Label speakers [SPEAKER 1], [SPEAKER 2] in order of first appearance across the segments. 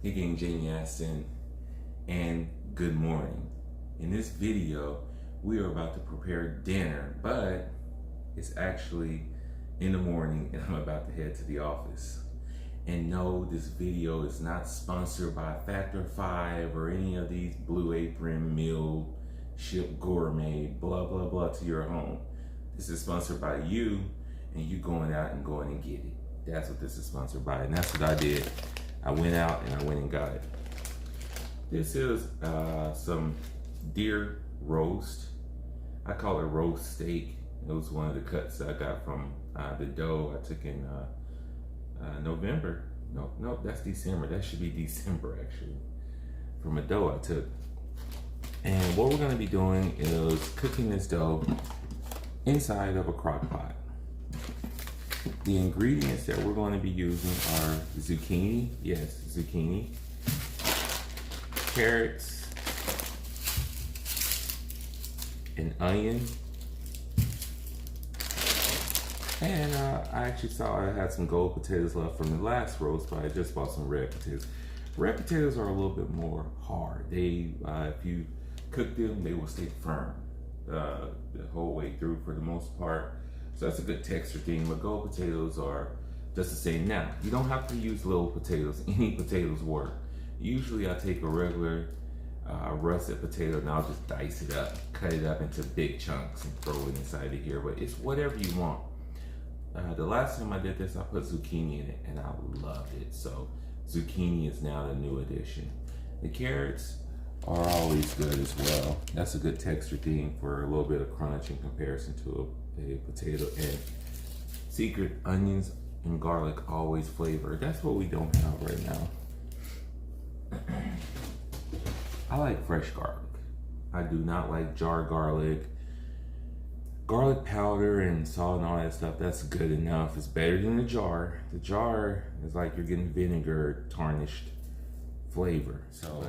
[SPEAKER 1] Again, Jamie Aston, and good morning. In this video, we are about to prepare dinner, but it's actually in the morning and I'm about to head to the office. And no, this video is not sponsored by Factor 5 or any of these Blue Apron meal ship gourmet, blah, blah, blah to your home. This is sponsored by you and you going out and going and get it. That's what this is sponsored by, and that's what I did. I went out and I went and got it. This is some deer roast. I call it roast steak. It was one of the cuts I got from the dough I took in November. No, that's December. That should be December actually. From a dough I took. And what we're gonna be doing is cooking this dough inside of a crock pot. The ingredients that we're going to be using are zucchini, yes, zucchini, carrots, an onion, and I actually saw I had some gold potatoes left from the last roast, but I just bought some red potatoes. Red potatoes are a little bit more hard. They, if you cook them, they will stay firm the whole way through for the most part. So that's a good texture thing, but gold potatoes are just the same. Now, you don't have to use little potatoes. Any potatoes work. Usually I take a regular russet potato and I'll just dice it up, cut it up into big chunks and throw it inside of here, but it's whatever you want. The last time I did this, I put zucchini in it and I loved it. So zucchini is now the new addition. The carrots are always good as well. That's a good texture thing for a little bit of crunch in comparison to a potato. And secret, onions and garlic always flavor. That's what we don't have right now. I like fresh garlic. I do not like jar garlic. Garlic powder and salt and all that stuff, that's good enough. It's better than the jar. The jar is like you're getting vinegar tarnished flavor. So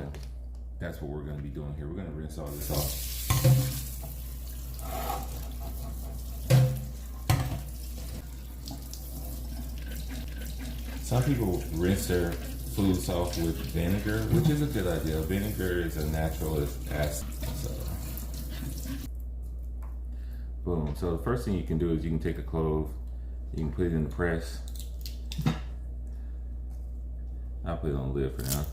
[SPEAKER 1] that's what we're gonna be doing here. We're gonna rinse all this off. Some people rinse their foods off with vinegar, which is a good idea. Vinegar is a natural acid. So, boom. So the first thing you can do is you can take a clove, you can put it in the press. I'll put it on the lid for now.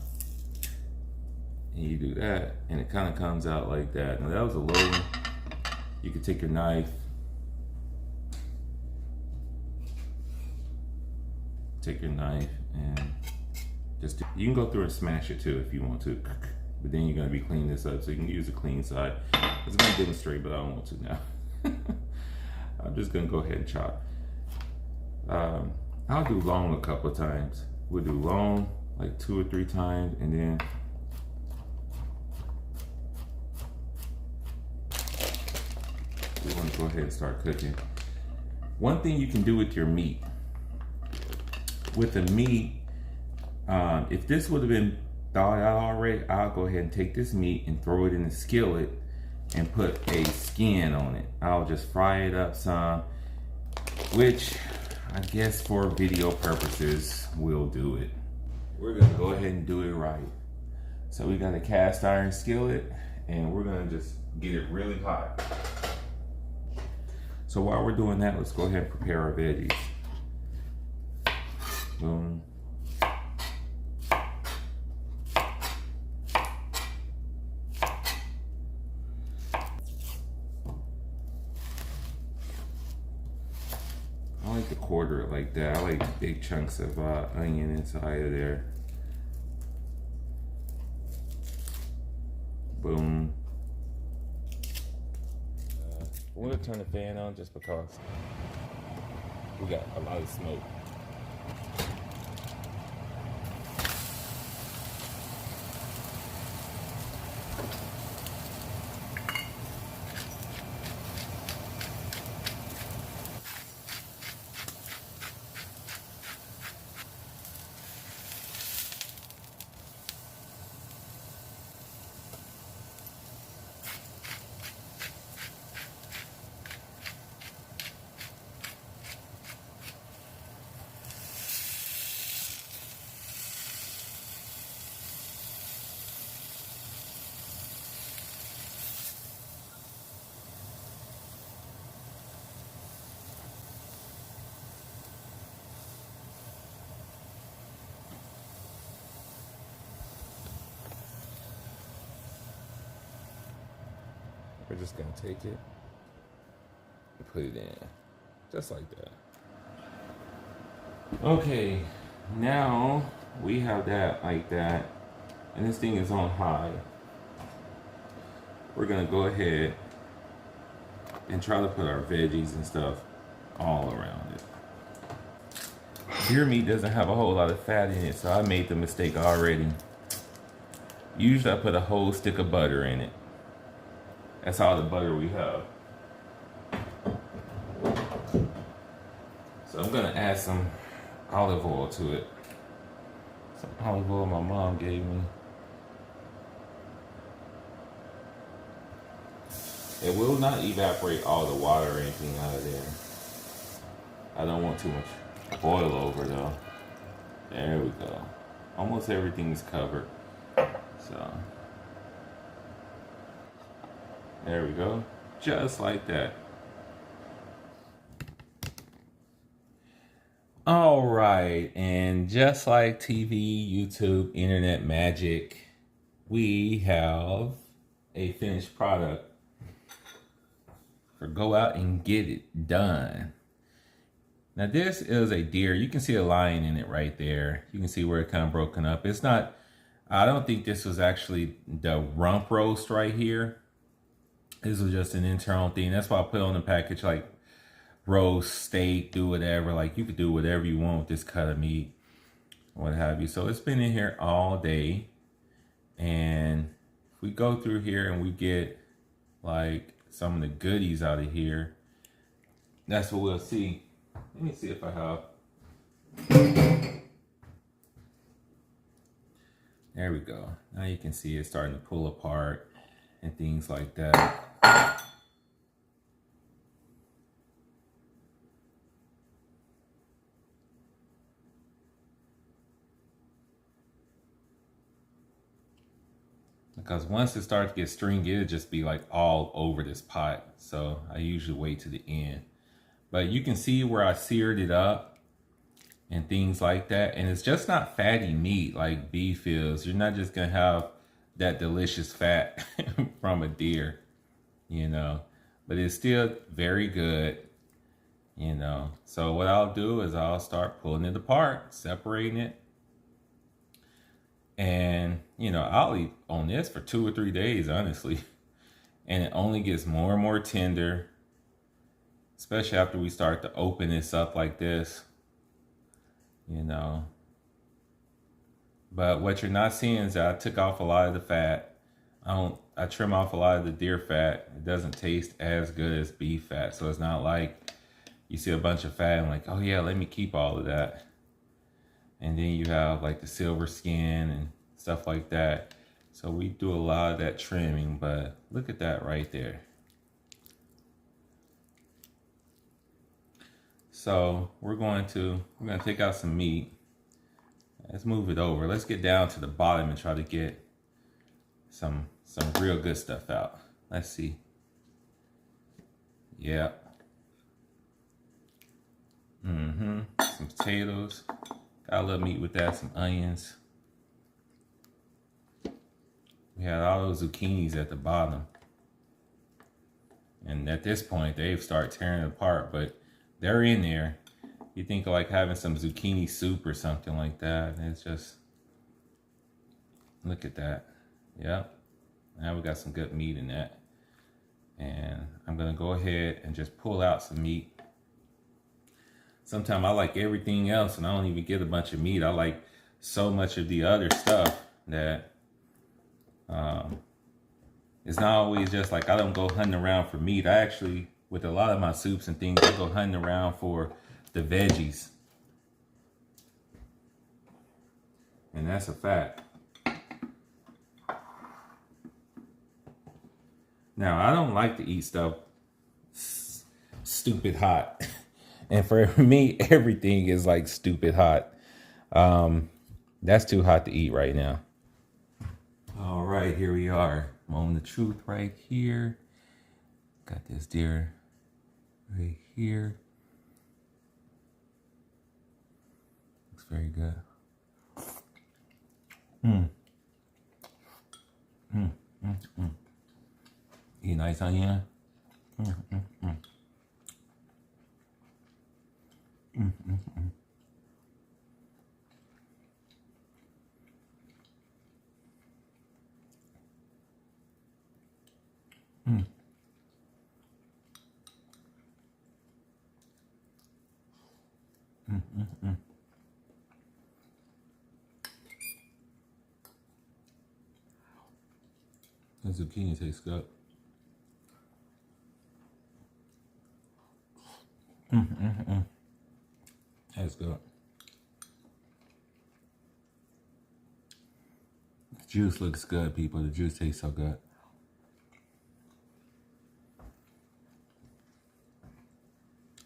[SPEAKER 1] And you do that, and it kind of comes out like that. Now that was a low one. You can take your knife, and just you can go through and smash it too if you want to, but then you're going to be cleaning this up, so you can use a clean side. I was going to demonstrate, but I don't want to now. I'm just going to go ahead and chop. I'll do long a couple of times. We'll do long like 2 or 3 times, and then we want to go ahead and start cooking. One thing you can do with your meat, with the meat, if this would have been thawed out already, I'll go ahead and take this meat and throw it in the skillet and put a skin on it. I'll just fry it up some, which I guess for video purposes, we'll do it. We're gonna go ahead and do it right. So we got a cast iron skillet and we're gonna just get it really hot. So while we're doing that, let's go ahead and prepare our veggies. Boom. I like to quarter it like that. I like big chunks of onion inside of there. Boom. I want to turn the fan on just because we got a lot of smoke. We're just gonna take it and put it in, just like that. Okay, now we have that like that, and this thing is on high. We're gonna go ahead and try to put our veggies and stuff all around it. Deer meat doesn't have a whole lot of fat in it, so I made the mistake already. Usually I put a whole stick of butter in it. That's all the butter we have. So I'm gonna add some olive oil to it. Some olive oil my mom gave me. It will not evaporate all the water or anything out of there. I don't want too much boil over though. There we go. Almost everything's covered. So there we go. Just like that. All right, and just like TV, YouTube, internet magic, we have a finished product for go out and get it done. Now this is a deer. You can see a lion in it right there. You can see where it kind of broken up. It's not, I don't think this was actually the rump roast right here. This was just an internal thing. That's why I put on the package like roast, steak, do whatever. Like you could do whatever you want with this cut of meat, what have you. So it's been in here all day. And if we go through here and we get like some of the goodies out of here, that's what we'll see. Let me see if I have. There we go. Now you can see it starting to pull apart and things like that. Because once it starts to get stringy, it'll just be like all over this pot. So I usually wait to the end. But you can see where I seared it up and things like that. And it's just not fatty meat like beef is. You're not just gonna have that delicious fat from a deer, you know. But it's still very good, you know. So what I'll do is I'll start pulling it apart, separating it. And, you know, I'll eat on this for 2 or 3 days, honestly. And it only gets more and more tender, especially after we start to open this up like this, you know. But what you're not seeing is that I took off a lot of the fat. I trim off a lot of the deer fat. It doesn't taste as good as beef fat. So it's not like you see a bunch of fat and like, oh yeah, let me keep all of that. And then you have like the silver skin and stuff like that. So we do a lot of that trimming, but look at that right there. So we're gonna take out some meat. Let's move it over. Let's get down to the bottom and try to get some real good stuff out. Let's see. Yeah. Some potatoes. Got a little meat with that, some onions. We had all those zucchinis at the bottom. And at this point, they've started tearing it apart, but they're in there. You think of like having some zucchini soup or something like that. And it's just, look at that. Yep. Now we got some good meat in that. And I'm gonna go ahead and just pull out some meat. Sometimes I like everything else and I don't even get a bunch of meat. I like so much of the other stuff that it's not always just like I don't go hunting around for meat. I actually, with a lot of my soups and things, I go hunting around for the veggies. And that's a fact. Now, I don't like to eat stuff stupid hot. And for me, everything is like stupid hot. That's too hot to eat right now. All right, here we are. Moment of truth right here. Got this deer right here. Looks very good. You know, nice onion. The zucchini tastes good. That's good. The juice looks good, people. The juice tastes so good.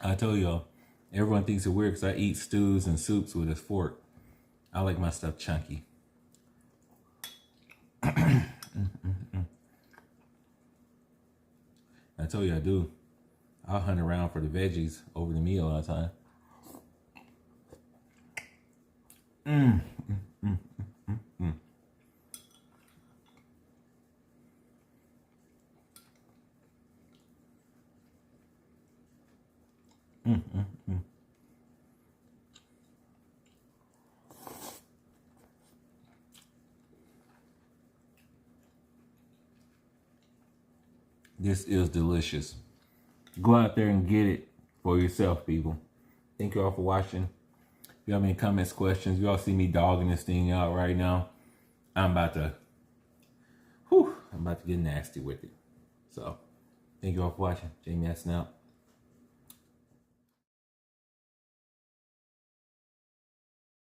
[SPEAKER 1] I told y'all, everyone thinks it's weird because I eat stews and soups with a fork. I like my stuff chunky. I told you I do. I'll hunt around for the veggies over the meal all the time. This is delicious. Go out there and get it for yourself, people. Thank you all for watching. If you have any comments, questions, you all see me dogging this thing out right now. I'm about to get nasty with it. So, thank you all for watching. Jamie Aston out.